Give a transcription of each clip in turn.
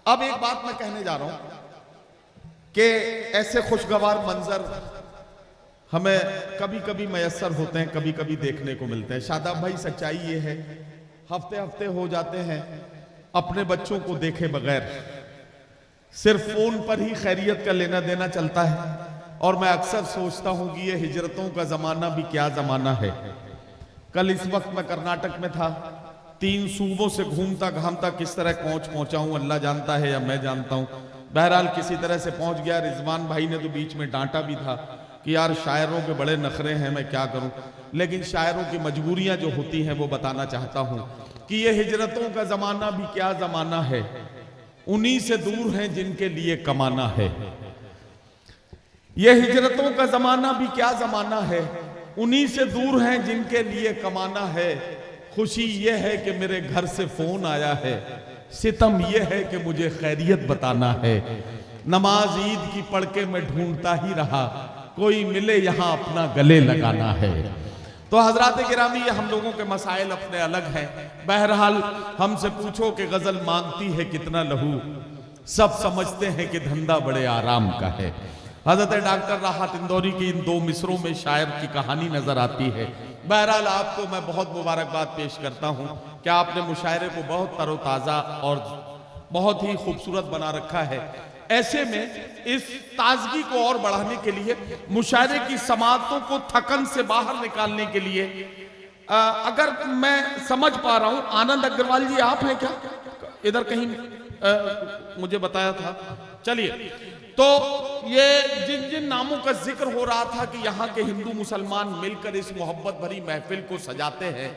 अब एक बात मैं कहने जा रहा हूं कि ऐसे खुशगवार मंजर हमें कभी कभी मयसर होते हैं, कभी कभी देखने को मिलते हैं। शादाब भाई, सच्चाई ये है, हफ्ते हफ्ते हो जाते हैं अपने बच्चों को देखे बगैर सिर्फ फोन पर ही खैरियत का लेना देना चलता है। और मैं अक्सर सोचता हूं कि ये हिजरतों का जमाना भी क्या जमाना है। कल इस वक्त मैं कर्नाटक में था, 3 सूबों से घूमता घामता किस तरह पहुंचा हूं अल्लाह जानता है या मैं जानता हूं। बहरहाल किसी तरह से पहुंच गया। रिजवान भाई ने तो बीच में डांटा भी था कि यार शायरों के बड़े नखरे हैं, मैं क्या करूं। लेकिन शायरों की मजबूरियां जो होती हैं वो बताना चाहता हूं कि ये हिजरतों का जमाना भी क्या जमाना है। उन्हीं से दूर हैं जिनके लिए कमाना है। ये हिजरतों का जमाना भी क्या जमाना है, उन्हीं से दूर हैं जिनके लिए कमाना है। खुशी ये है कि मेरे घर से फोन आया है, सितम ये है कि मुझे खैरियत बताना है। नमाज ईद की पढ़ के मैं ढूंढता ही रहा, कोई मिले यहां अपना गले लगाना है। तो हजरात गिरामी, ये हम लोगों के मसाइल अपने अलग हैं। बहरहाल हमसे पूछो कि गजल मांगती है कितना लहू, सब समझते हैं कि धंधा बड़े आराम का है। हजरत डॉक्टर राहत इंदौरी की इन 2 मिसरों में शायर की कहानी नजर आती है। बहरहाल आपको मैं बहुत मुबारकबाद पेश करता हूं कि आपने मुशायरे को बहुत तरोताज़ा और बहुत ही खूबसूरत बना रखा है। ऐसे में इस ताजगी को और बढ़ाने के लिए, मुशायरे की समातों को थकन से बाहर निकालने के लिए, अगर मैं समझ पा रहा हूं, आनंद अग्रवाल जी आप हैं क्या? इधर कहीं मुझे बताया था। चलिए, तो ये जिन जिन नामों का जिक्र हो रहा था कि यहाँ के हिंदू मुसलमान मिलकर इस मोहब्बत भरी महफिल को सजाते हैं,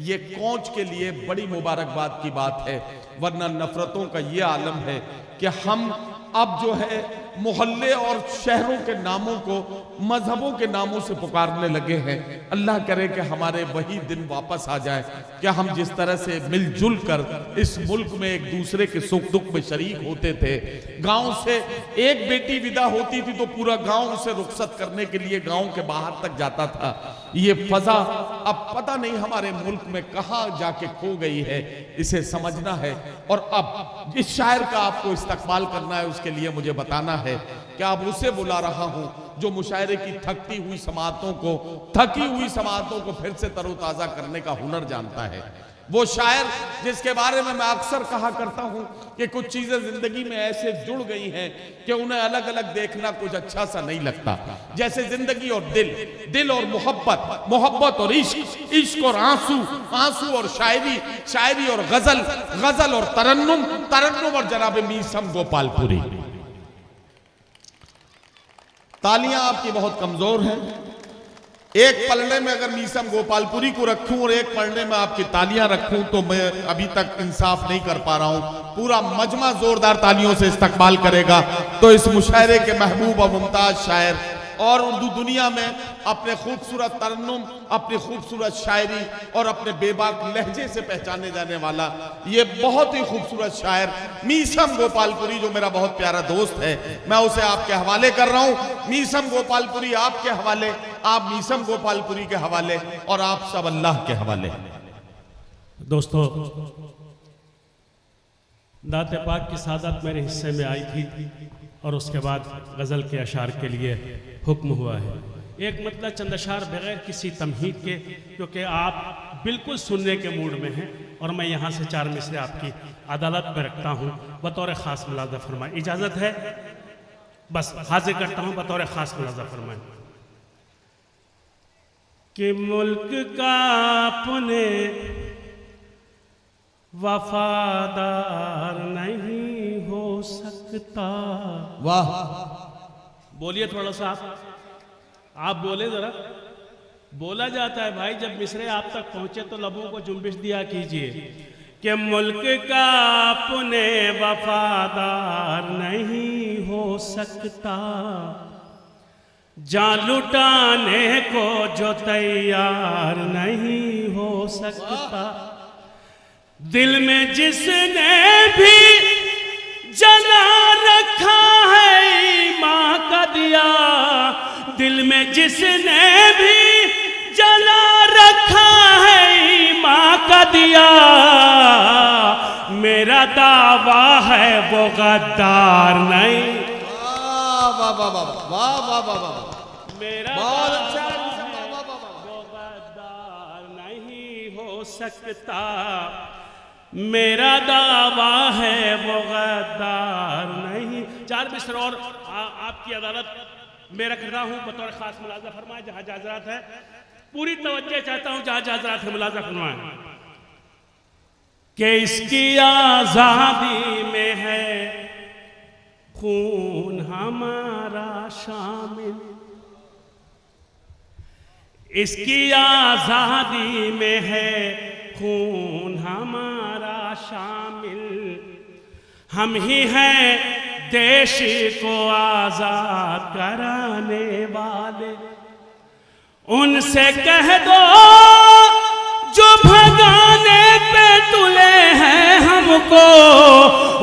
ये कौंच के लिए बड़ी मुबारकबाद की बात है। वरना नफरतों का ये आलम है कि हम अब जो है मोहल्ले और शहरों के नामों को मजहबों के नामों से पुकारने लगे हैं। अल्लाह करे कि हमारे वही दिन वापस आ जाए कि हम जिस तरह से मिलजुल कर इस मुल्क में एक दूसरे के सुख दुख में शरीक होते थे। गांव से एक बेटी विदा होती थी तो पूरा गांव उसे रुखसत करने के लिए गांव के बाहर तक जाता था। ये फजा अब पता नहीं हमारे मुल्क में कहां जाके खो गई है, इसे समझना है। और अब इस शायर का आपको इस्तकबाल करना है, उसके लिए मुझे बताना है कि अब उसे बुला रहा हूं जो मुशायरे की थकी हुई समाअतों को फिर से तरोताजा करने का हुनर जानता है। वो शायर जिसके बारे में मैं अक्सर कहा करता हूं कि कुछ चीजें जिंदगी में ऐसे जुड़ गई हैं कि उन्हें अलग अलग देखना कुछ अच्छा सा नहीं लगता। जैसे जिंदगी और दिल और मोहब्बत और इश्क और आंसू और शायरी और गजल और तरन्नुम और जनाब मीसम गोपालपुरी। तालियां आपकी बहुत कमजोर हैं। एक पलड़े में अगर मीसम गोपालपुरी को रखूं और एक पलड़े में आपकी तालियां रखूं तो मैं अभी तक इंसाफ नहीं कर पा रहा हूं। पूरा मजमा जोरदार तालियों से इस्तकबाल करेगा तो इस मुशायरे के महबूब और मुमताज शायर और उर्दू दुनिया में अपने खूबसूरत तरन्नुम, अपनी खूबसूरत शायरी और अपने बेबाक लहजे से पहचाने जाने वाला ये बहुत ही खूबसूरत शायर मीसम गोपालपुरी, जो मेरा बहुत प्यारा दोस्त है, मैं उसे आपके हवाले कर रहा हूं। मीसम गोपालपुरी आपके हवाले, आप मीसम गोपालपुरी के हवाले और आप सब अल्लाह के हवाले। दोस्तों, नाते पाक की सादत मेरे हिस्से में आई थी और उसके बाद गज़ल के अशार के लिए हुक्म हुआ है। एक मतलब चंद अशार बगैर किसी तमहीद के, क्योंकि आप बिल्कुल सुनने के मूड में हैं और मैं यहाँ से 4 मिसरे आपकी अदालत पर रखता हूँ बतौर ख़ास मुलाज़ा फरमाएं। इजाज़त है? बस हाजिर करता हूँ बतौर ख़ास मुलाज़ा फरमाएं कि मुल्क का अपने वफादार नहीं हो सकता। वाह, बोलिए थोड़ा सा, आप बोले जरा। बोला जाता है भाई, जब मिसरे आप तक पहुंचे तो लबों को जुम्बिश दिया कीजिए कि मुल्क का अपने वफादार नहीं हो सकता, जान लुटाने को जो तैयार नहीं हो सकता। दिल में जिसने भी जला रखा है माँ का दिया, दिल में जिसने भी जला रखा है माँ का दिया, मेरा दावा है वो गद्दार नहीं। वाह वाह वाह वाह वाह वाह वाह वाह, मेरा बहुत दावा अच्छा। है वो गद्दार नहीं हो सकता। मेरा दावा है वो गद्दार नहीं। 4 मिसर और आपकी अदालत में रख रहा हूं बतौर खास मुलाजा फरमाए। जहां हाजरात है पूरी तवज्जो चाहता हूं, जहां हाजरात है मुलाजा फरमाए कि इसकी आजादी में है खून हमारा शामिल। इसकी आजादी में है खून हमारा शामिल। हम ही हैं देश को आजाद कराने वाले। उनसे कह दो जो भगाने पे तुले हैं हमको।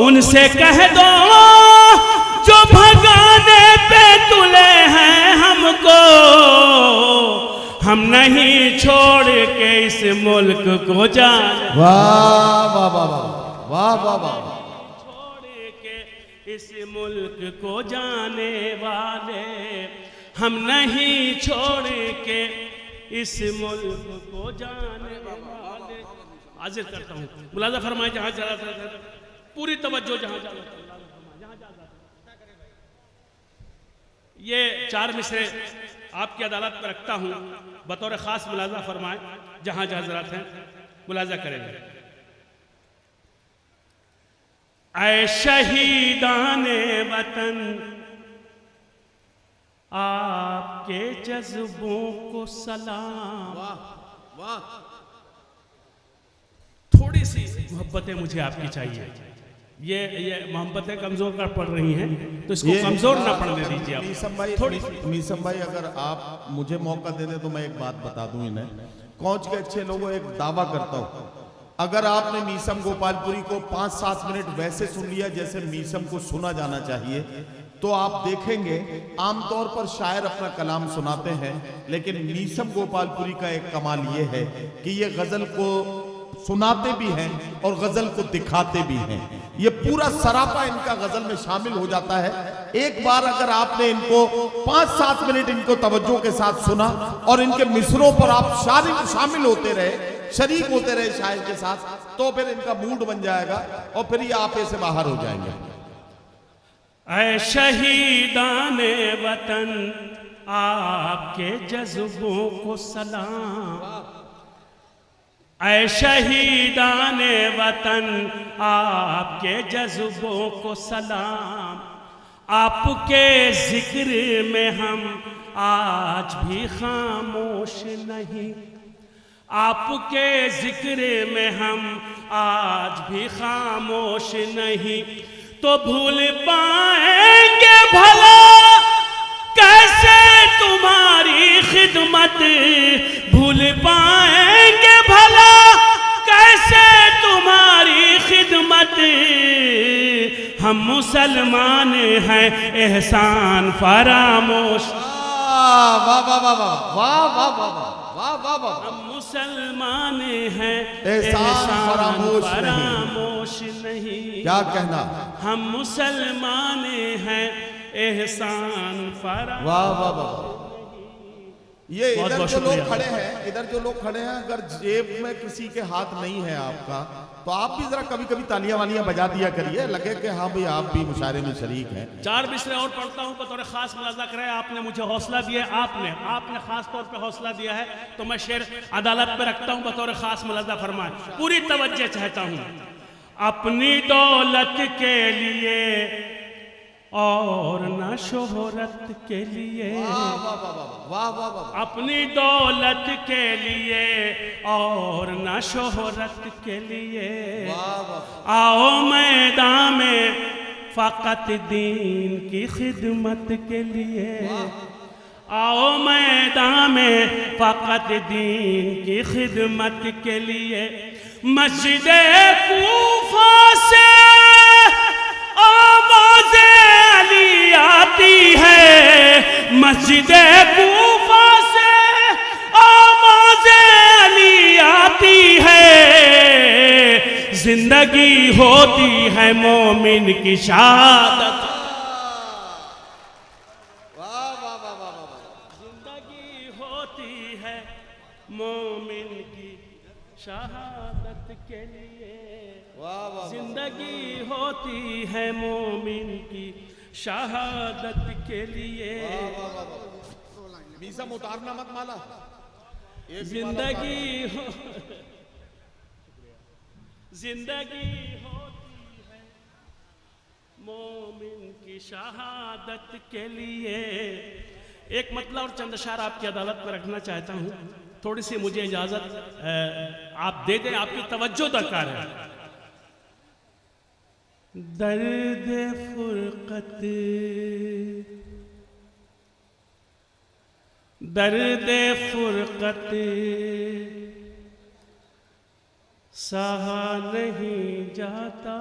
उनसे कह दो जो भगाने पे तुले हैं हमको। हम नहीं छोड़ के इस मुल्क को जाने। वाह वाह वाह वाह वाह वाह वाह, छोड़ के इस मुल्क को जाने वाले। हम नहीं छोड़ के इस मुल्क को जाने वाले। हाजिर करता हूँ मुलाजा फरमाए। जहाँ जा पूरी तवज्जो जहाँ जा ये 4 मिसरे आपकी अदालत में रखता हूँ बतौर खास मुलाजा फरमाए। जहाँ जहाँ हजरात हैं मुलाजा करेंगे। ऐ शहीदाने वतन आपके जज्बों को सलाम। वाह वाह, थोड़ी सी मोहब्बतें मुझे आपकी चाहिए। ये मोहब्बतें कमजोर कर पड़ रही हैं तो इसको कमजोर ना पड़ने दीजिए आप। मीसम भाई अगर आप मुझे मौका दे दे तो मैं एक बात बता दूं इन्हें। कौच के अच्छे लोगों एक दावा करता हूं, अगर आपने मीसम गोपालपुरी को 5-7 मिनट वैसे सुन लिया जैसे मीसम को सुना जाना चाहिए तो आप देखेंगे आमतौर पर शायर अपना कलाम सुनाते हैं, लेकिन मीसम गोपालपुरी का एक कमाल ये है कि ये गजल को सुनाते भी हैं और गजल को दिखाते भी हैं। ये पूरा सरापा इनका गजल में शामिल हो जाता है। एक बार अगर आपने इनको 5-7 मिनट इनको तवज्जो के साथ सुना और इनके मिसरों पर आप शामिल होते रहे, शरीक होते रहे शायर के साथ, तो फिर इनका मूड बन जाएगा और फिर ये आपे से बाहर हो जाएंगे। ऐ शहीदाने वतन आपके जज्बों को सलाम। ऐ शहीदाने वतन आपके जज्बों को सलाम। आपके जिक्र में हम आज भी खामोश नहीं। आपके जिक्र में हम आज भी खामोश नहीं। तो भूल पाएंगे भला कैसे तुम्हारी खिदमत। भूल पाएंगे भला कैसे तुम्हारी खिदमत। हम मुसलमान हैं एहसान फरामोश। वाह वाह वाह वाह वाह वाह वाह वाह वाह वाह, हम मुसलमान हैं एहसान फरामोश नहीं। क्या कहना, हम मुसलमान हैं एहसान फरामोश। वाह वाह वाह। ये बहुत इधर बहुत जो लोग शुक्रिया। खड़े हैं, इधर जो लोग खड़े हैं, अगर जेब में किसी के हाथ नहीं है आपका तो आप भी जरा कभी कभी तालियां वालियां बजा दिया करिए, लगे कि हाँ भाई आप भी मुशायरे में शरीक हैं। 4 मिसरे और पढ़ता हूँ बतौर खास मुलाजा करे। आपने मुझे हौसला दिया, आपने खास तौर पे हौसला दिया है तो मैं शेर अदालत में रखता हूँ बतौर खास मुलाजा फरमाए। पूरी तवज्जो चाहता हूँ। अपनी दौलत के लिए और न शोहरत के लिए। वाह वाह वाह वाह वाह वाह। अपनी दौलत के लिए और न शोहरत के लिए। आओ मैदान में फ़कत दीन की खिदमत के लिए। आओ मैदान में फ़कत दीन की खिदमत के लिए। मस्जिद कूफा से आवाज़े अली आती है। मस्जिद कूफा से आवाज़े अली आती है। जिंदगी होती है मोमिन की शहादत। जिंदगी होती है मोमिन की शहादत के लिए। जिंदगी होती है मोमिन की शहादत के लिए। मीसा उतारना मत माला। जिंदगी जिंदगी होती है मोमिन की शहादत के लिए। एक मतलब और चंद अशार आपकी अदालत में रखना चाहता हूँ, थोड़ी सी मुझे इजाजत आप दे दें, आपकी तवज्जो दरकार है। दर्द फुरकत दर्द फुरकत सहा नहीं जाता।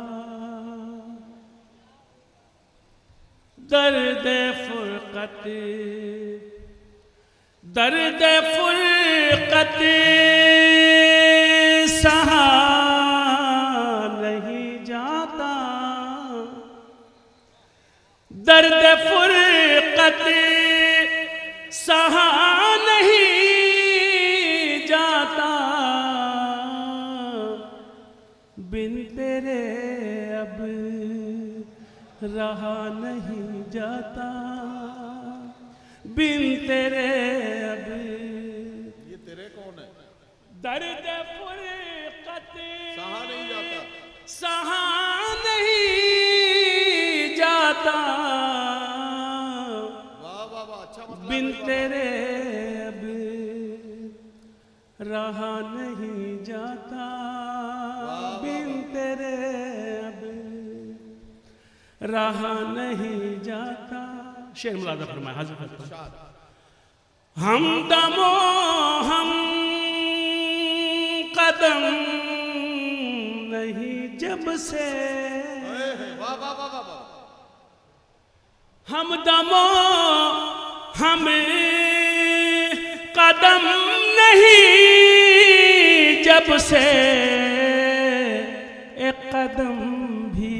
दर्द फुरकत सहा नहीं जाता। दर्द फुरकत सहा नहीं जाता। बिन तेरे अब रहा नहीं जाता। बिन तेरे अब। ये तेरे कौन है? दर्द फुरकत सहा नहीं जाता। सहा नहीं जाता। बिन तेरे अब रहा नहीं जाता। बिन तेरे अब रहा नहीं जाता। शेर मुलाजा फरमाया, हाजिर करता हूं। हम दमो हम कदम नहीं जब से। हम दमो हम कदम नहीं जब से। एक कदम भी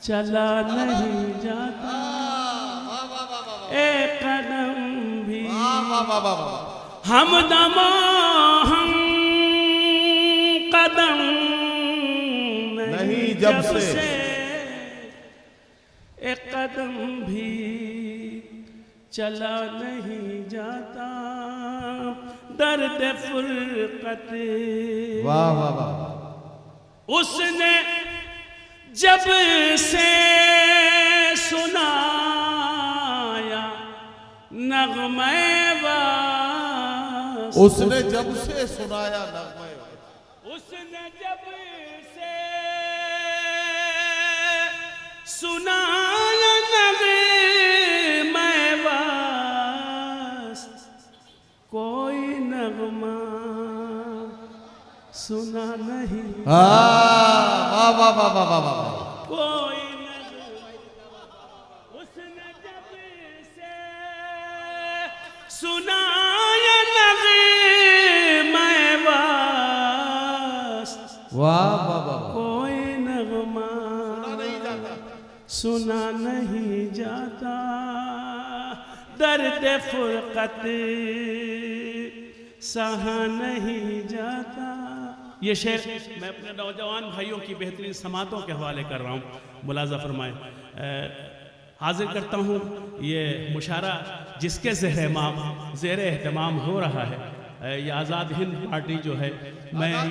चला नहीं जाता। एक कदम भी। हम दमो हम कदम नहीं जब से। एक कदम भी चला नहीं जाता। दर्द फुरकत उसने जब से सुनाया नगमे वास। उसने जब से सुनाया नगमे। उसने जब से सुनाया नगमे वास। कोई नगमा सुना नहीं। कोई नगमा उसने जब से सुनाया नगमे वास। कोई नगमा सुना नहीं जाता। दर्द फुरकत सहा नहीं जाता। ये शेर मैं अपने नौजवान भाइयों की बेहतरीन समातों के हवाले कर रहा हूँ, मुलाजा फरमाएं। हाजिर करता हूँ ये मुशारा जिसके ज़ेर एहतमाम हो रहा है। ये आज़ाद हिंद पार्टी जो है, मैं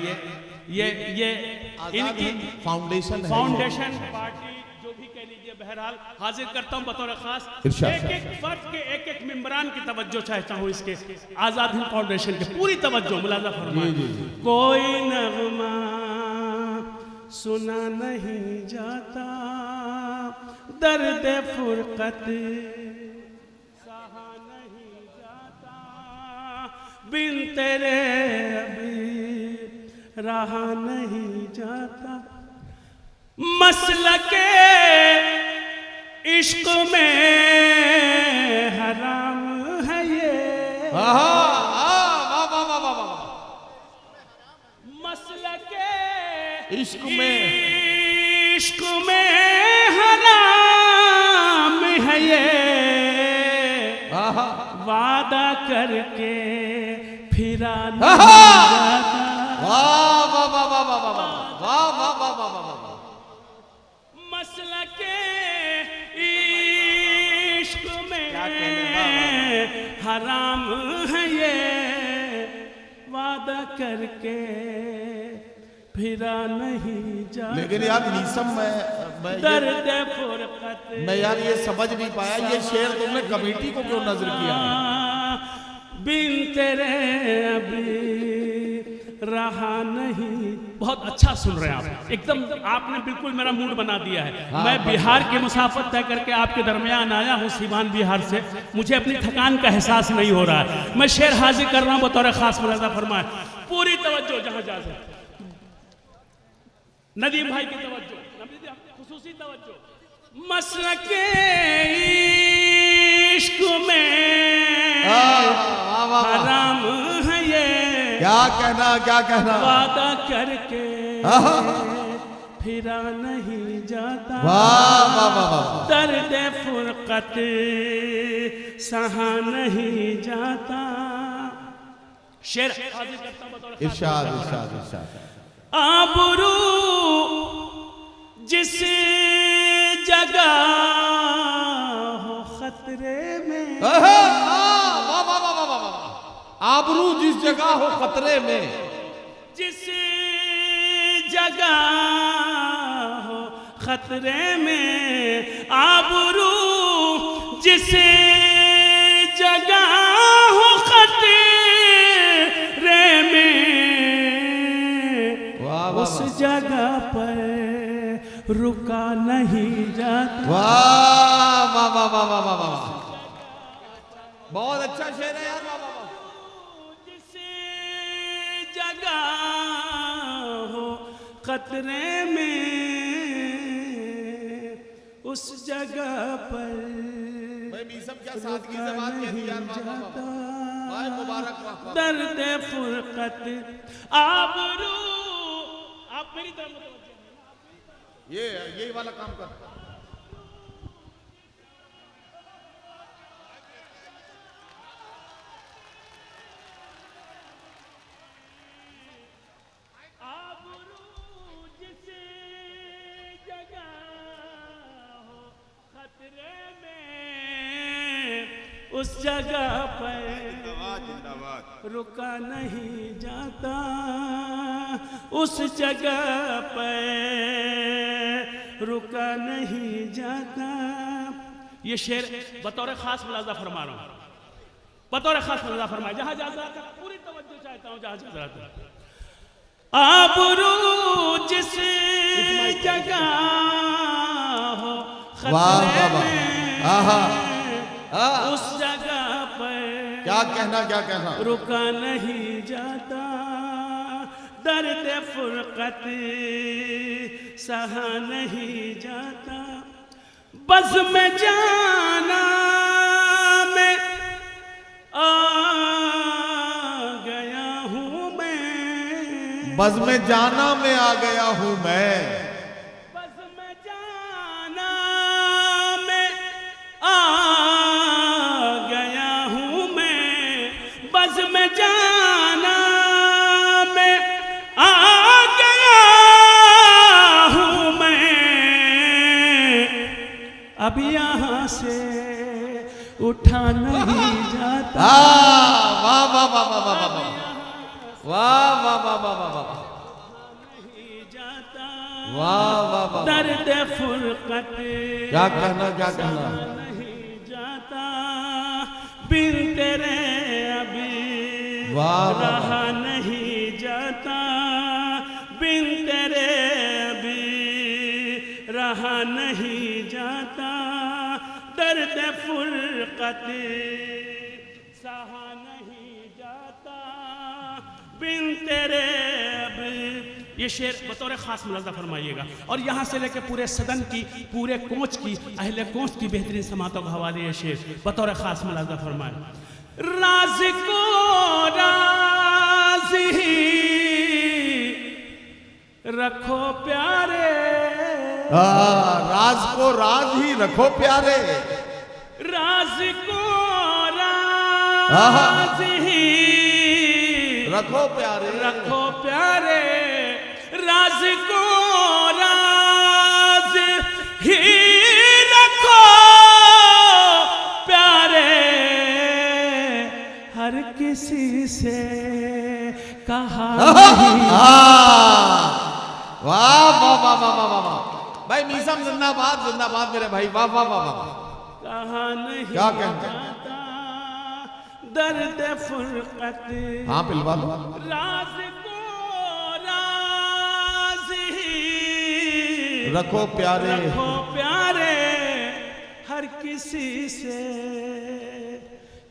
ये इनकी फाउंडेशन पार्टी जो भी कह लीजिए, बहरहाल हाजिर करता हूँ बतौर खास। एक एक फर्द के एक एक मेंबरान की तवज्जो चाहता हूँ इसके आज़ाद हिंद फाउंडेशन के पूरी तवज्जो मुलाजा फरमाएं। कोई नगमा सुना नहीं जाता। दर्द फुरकत सहा नहीं जाता। बिन तेरे अभी रहा नहीं जाता। मसलके इश्क में हराम है ये। मसलके इश्क में हराम है ये, आहा वादा करके फिरा नहीं आहा! जाता। वाह वाह वाह वाह वाह वाह वाह वाह वाह वाह वाह वाह वाह। मसला के इश्क में हराम है ये, वादा करके फिरा नहीं जाता। लेकिन यार नीसम दर्द फुरकत मैं यार ये समझ नहीं पाया, ये शेर तुमने कमेटी को क्यों नजर किया है? बिन तेरे अभी रहा नहीं। बहुत अच्छा सुन रहे हैं आप, एकदम आपने बिल्कुल मेरा मूड बना दिया है। मैं बिहार की मुसाफत तय करके आपके दरमियान आया हूँ, सीवान बिहार से। मुझे अपनी थकान का एहसास नहीं हो रहा है। मैं शेर हाजिर कर रहा हूँ बतौर खास मुलाजा फरमाए। पूरी तवज्जो, जहाँ जा सकते नदीम भाई की तवज्जो, खुसूसी तवज्जो। मसला के इश्क में हराम है ये, क्या कहना क्या कहना। वादा करके फिरा नहीं जाता। वाह वाह वाह वाह। दर्द फुरकत सहा नहीं जाता। शेर हाजिर करता हूं बतौर खास। इरशाद इरशाद इरशाद। आबरू जिस जगह हो खतरे में, आबरू जिस जगह हो खतरे में, जिस जगह हो खतरे में, आबरू जिस जगह हो खतरे में, उस जगह पर रुका नहीं जाता। वाह वाह वाह वाह वाह वाह वाह। बहुत अच्छा शेर है यार। वाह वाह वाह। जिस जगह हो खतरे में, उस जगह पर भाई मीसम क्या सादगी से बात कह दी यार। वाह वाह वाह। भाई मुबारक वाह वाह। दर्द फुरकत आबरू। आप मेरी तरफ यही वाला काम कर। आबरू जिस जगह हो खतरे में, उस जगह पर रुका नहीं जाता। उस जगह पर रुका नहीं जाता। ये शेर बतौर खास मुलाजा फरमा रहा हूं, बतौर खास मुलाजा फरमाए। जहां जाता पूरी तवज्जो चाहता हूं, जहां जाता। आबरू जिस जगह हो खतरे में, उस जगह पर क्या कहना क्या कहना। रुका नहीं जाता। दर्द फुरकत सहा नहीं जाता। बज़ में जाना मैं आ गया हूँ मैं, बज़ में जाना में आ गया हूँ मैं, बज़ में जाना मैं आ गया हूँ मैं, बज़ में जाना मैं आ गया हूँ मैं। अब यहाँ से उठा नहीं जाता। वाह वाह वाह वाह वाह वाह वाह वाह वाह वाह वाह वाह वाह नहीं जाता। वाह वाह वाह। दर्द फुरकत क्या कहना क्या कहना। नहीं जाता। बिन तेरे अभी वाह वाह। रहा नहीं जाता। बिन तेरे अभी रहा नहीं जाता। दर्द फुरकत सहा नहीं जाता। बिन तेरे अभी। ये शेर बतौर खास मुलाजा फरमाइएगा। और यहाँ से लेकर पूरे सदन की, पूरे कोच की, अहले कोच की बेहतरीन समातों के हवाले ये शेर बतौर खास मुलाजा फरमाए। राज को राज ही रखो प्यारे, राज को राज ही रखो प्यारे, राज को राज ही रखो प्यारे, रखो प्यारे, राज को राज ही रखो प्यारे, हर किसी से कहा नहीं। वाह वाह वाह वाह वाह वाह भाई मीसम जिंदाबाद जिंदाबाद मेरे भाई, वाह वाह वाह वाह। कहा नहीं क्या कहते हैं? दर्द फुरकत, हाँ पिलवा लो। राज को राज ही रखो प्यारे, रखो प्यारे, हर किसी से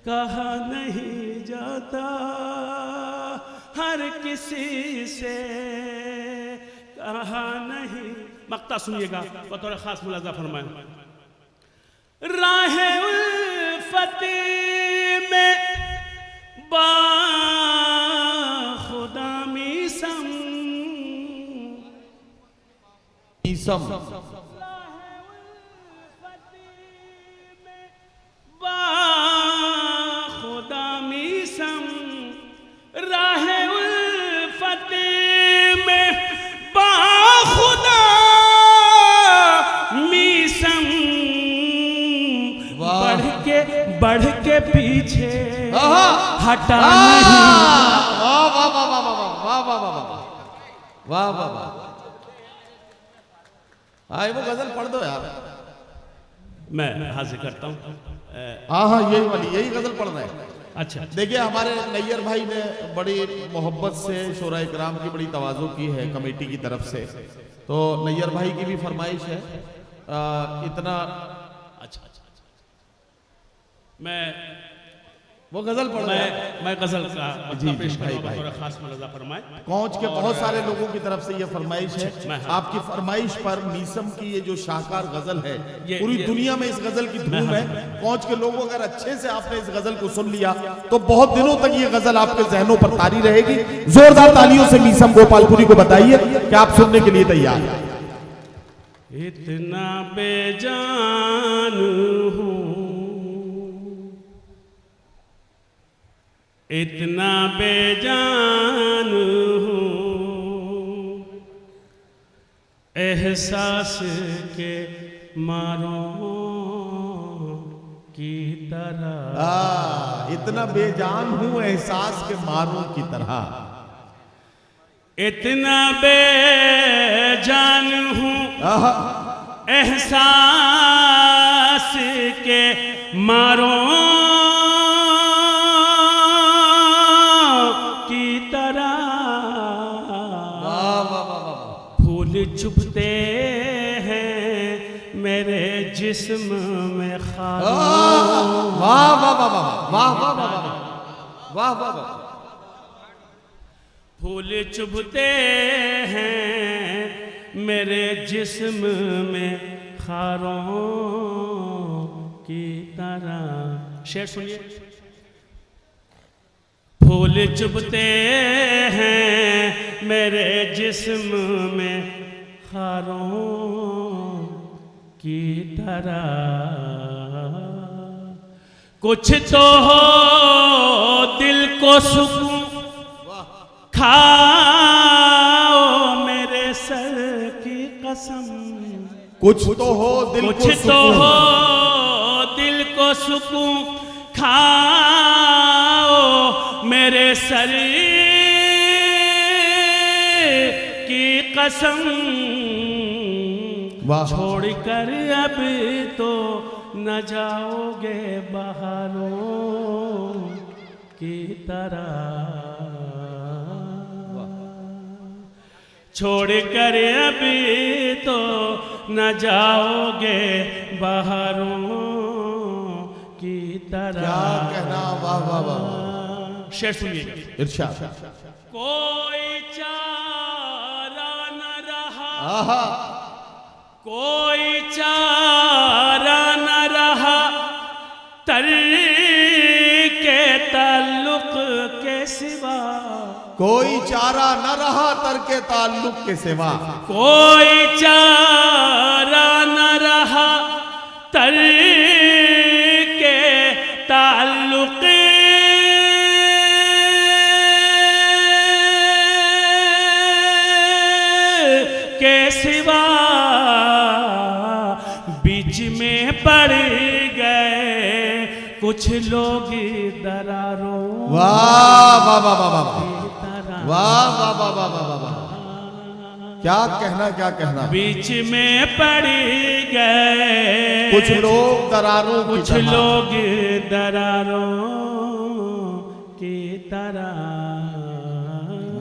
कहा नहीं जाता, हर किसी से कहा नहीं। मक्ता सुनिएगा, बतौर खास मुलाजा फरमाए। राह उल्फत में बा खुदा मीसम, मीसम बा खुदा मीसम, राह उल्फत में बा खुदा मीसम, बढ़ के पीछे हटा नहीं। वाह वाह वाह वाह वाह वाह वाह वाह वाह वाह वाह। हाँ वो गजल पढ़ दो यार। मैं हाजिर करता हूँ। हाँ हाँ यही वाली, यही गजल पढ़ रहे हैं। अच्छा देखिए हमारे नैयर भाई ने बड़ी मोहब्बत से शोरा इकराम की बड़ी तवाज़ो की है कमेटी की तरफ से, तो नैयर भाई की भी फरमाइश है इतना। अच्छा मैं वो गजल पढ़ रहे हैं। मैं गजल का जी पेश भाई करूंगा, भाई थोड़ा खास मुलाजा फरमाए। कोंच के बहुत सारे लोगों की तरफ से ये फरमाइश है। आपकी फरमाइश पर मीसम की ये जो शाहकार गजल है, पूरी दुनिया में इस गजल की धूम है। कोंच के लोगों अगर अच्छे से आपने इस गजल को सुन लिया तो बहुत दिनों तक ये गजल आपके जहनों पर तारी रहेगी। जोरदार तालियों से मीसम गोपालपुरी को बताइए कि आप सुनने के लिए तैयार हैं। इतना बेजान हूँ, इतना बेजान हूँ, एहसास के मारों की तरह। इतना बेजान हूँ एहसास के मारों की तरह, इतना बेजान हूँ एहसास के मारों चुभते हैं मेरे जिस्म में खारों। वाह वाह वाह वाह वाह वाह वाह वाह वाह वाह। फूल चुभते हैं मेरे जिस्म में खारों की तरह। शेर सुनिए। फूल चुभते हैं मेरे जिस्म में खारों की तरह। कुछ तो हो दिल को सुकून खाओ मेरे सर की कसम। कुछ तो हो दिल को कुछ तो हो दिल को सुकून खाओ मेरे सर की कसम। छोड़कर अब तो न जाओगे बहारों की तरह। छोड़कर अब तो न जाओगे बहारों की तरह। क्या कहना, वाह वाह वाह। शेर सुनिए। इरशाद। कोई चारा न रहा, आहा, कोई चारा न रहा तर के ताल्लुक के सिवा। कोई चारा न रहा तरके ताल्लुक के सिवा, कोई चारा न रहा तरके ताल्लुक के सिवा, बीच में पड़ गए कुछ लोग दरारों। वाह वाह वाह वाह वाह वाह वाह वाह वाह वाह वाह, क्या कहना क्या कहना। बीच में पड़ गए कुछ लोग दरारों की कुछ तरह। लोग दरारों की तरह।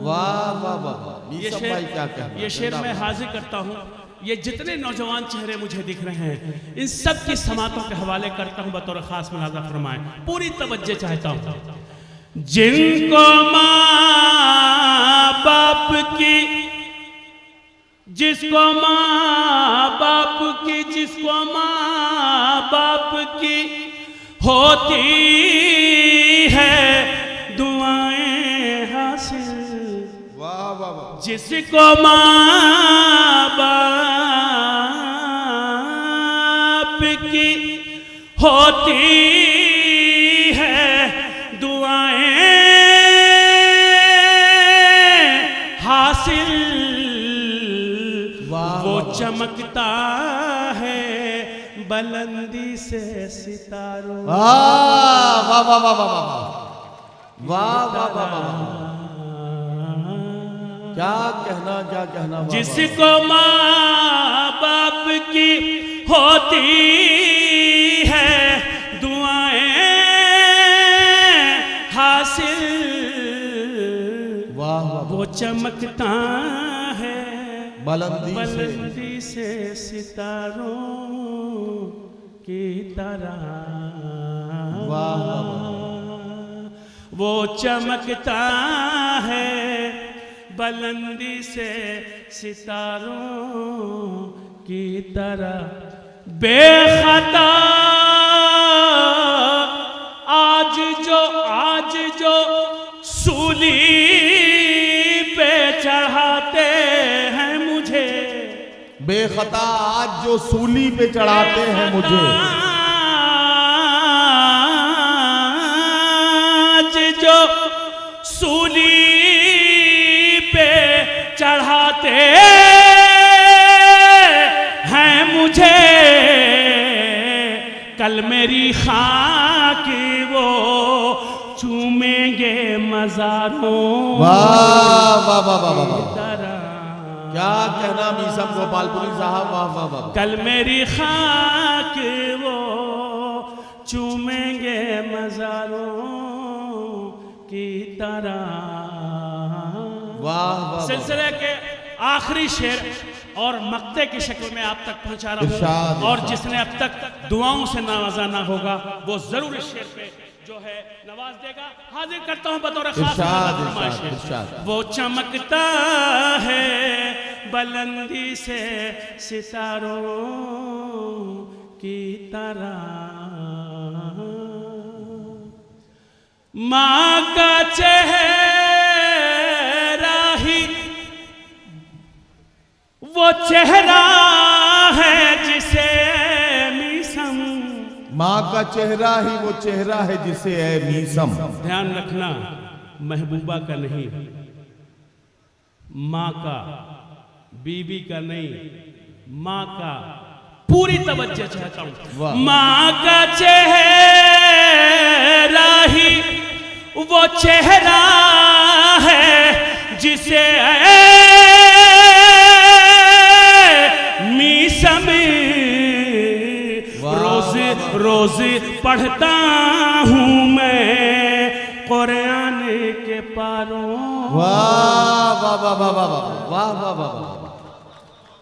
वाह वाह वाह वाह, ये मीसम भाई क्या कहना। ये शेर मैं हाजिर करता हूँ। ये जितने नौजवान चेहरे मुझे दिख रहे हैं, इन सब की समातों के हवाले करता हूँ बतौर खास मुलाजा फरमाएं। पूरी तवज्जो चाहता हूँ। जिनको माँ बाप की, जिसको माँ बाप की, जिसको माँ बाप की होती है दुआएं हासिल, वाह वाह वाह, जिसको माँ बाप की होती है दुआएं हासिल, वो चमकता है बुलंदी से सितारों। वाह वाह वाह वाह वाह वाह वाह वाह वाह वाह, क्या कहना क्या कहना। जिसको माँ बाप की होती है दुआएं हासिल, वाह वाह, वो चमकता है बुलंदी से सितारों की तरह। वाह वाह, वो चमकता है बुलंदी से सितारों की तरह। बेखता आज जो सूली पे चढ़ाते हैं मुझे, बेखता आज जो सूली पे चढ़ाते हैं मुझे, आज जो सूली पे चढ़ाते हैं मुझे, कल मेरी खाक वो चूमेंगे मज़ारों। वाह वाह वाह वाह वाह, तरह। क्या कहना मीसम गोपालपुरी साहब, वाह वाह वाह। कल मेरी खाक वो चूमेंगे मज़ारों की तरह। वाह वाह, सिलसिले के आखिरी शेर और मक्ते की शक्ल में आप तक पहुंचा रहा इरशाद, हूं, और जिसने अब तक दुआओं से नवाजा ना होगा वो जरूर इस शेर पे जो है नवाज देगा। हाजिर करता हूं बतौर खास इरशाद, फरमाइश। इरशाद। वो चमकता है बुलंदी से सितारों की तरह। माँ का चेहरा ही वो चेहरा है जिसे मीसम, माँ का चेहरा ही वो चेहरा है जिसे है मीसम। ध्यान रखना महबूबा का नहीं, माँ का, बीवी का नहीं, माँ का। पूरी तवज्जो चाहता हूं। माँ का चेहरा ही वो चेहरा है जिसे मीसम रोज पढ़ता हूँ मैं कुरान के पारों। वाह वाह वाह वाह वाह वाह वाह वाह वाह।